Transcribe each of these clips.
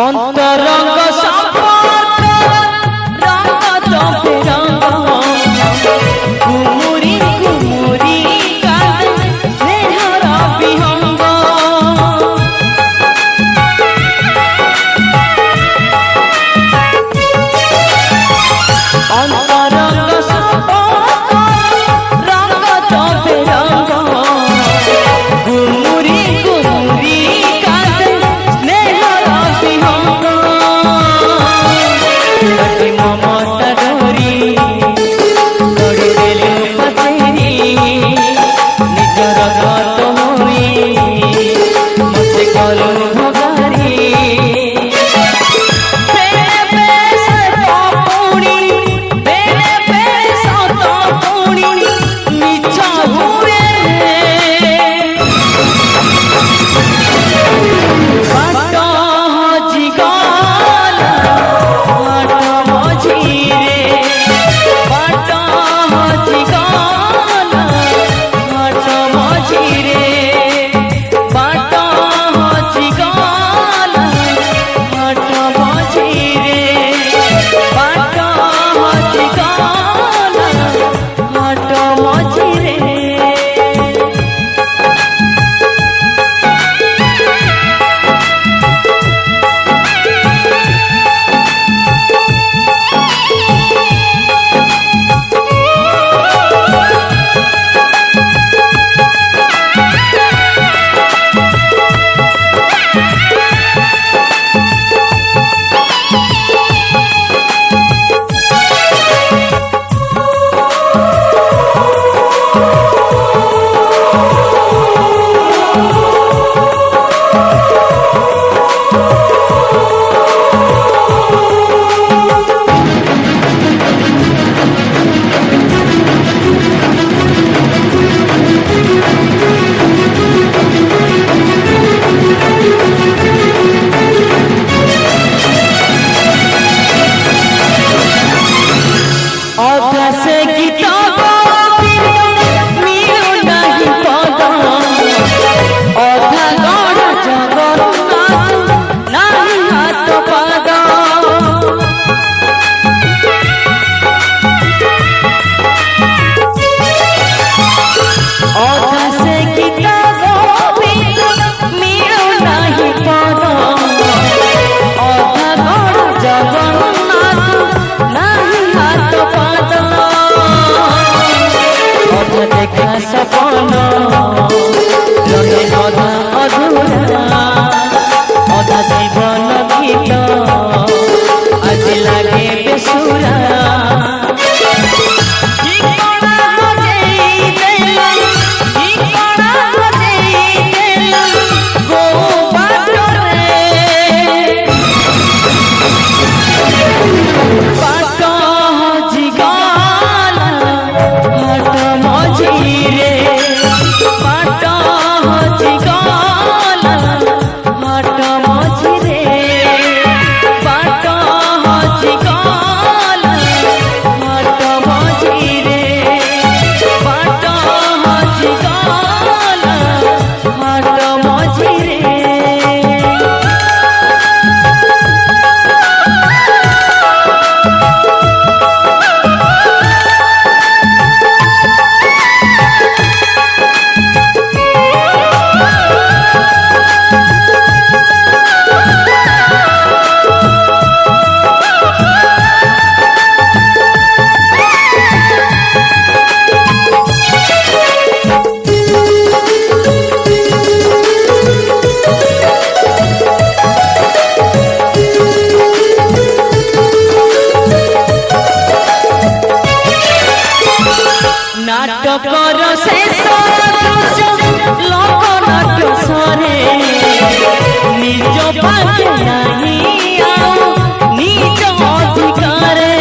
अंतरंग संपर्क रंग चंपे रंग कुमुरी कुमुरी कांदे स्नेहर विहंग अंतरंग संपर्क रंग चंपे रंग कुमुरी कुमुरी कांदे स्नेहर विहंग ममता डोरी तोड़ी देलु पसेरी निजर गत होई मते कलु भगारी बेरे बेरे सपुणी बेरे बेरे सतपुणी मिछ हुए बाट हजी गला बाट मझिरे बाट हजी गला बाट मझिरे बाट हजी गला बाट मझिरे बाट हजी गला बाट मझिरे से किताब मिलु नहीं पद अधा गढ़ जगन्नाथ नहीं हाथ पाद अधा से किताब मिलु नहीं पद अधा गढ़ जगन्नाथ नहीं हाथ पाद अधा देखा सपन रहे अधा अधूरा अधा जीवन गीत आज लागे बेसुरा नाटकर शेष लोक नाट्य सरे निज पाखे नहीं आओ निज अधिकारे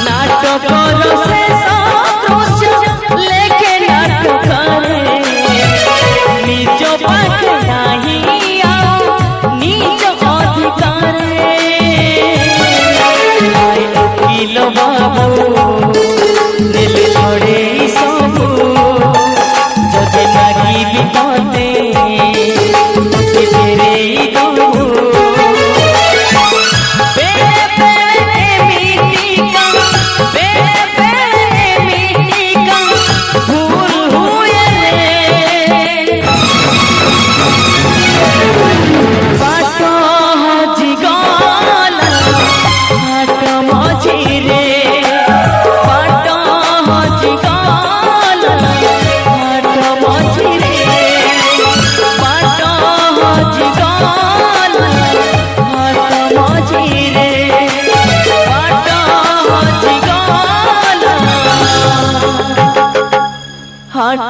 नाटकर शेष लेखे नाटकारे निज पाखे नहीं आओ निज अधिकारे बाबू दिल छोड़े सबू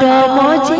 घाट मझी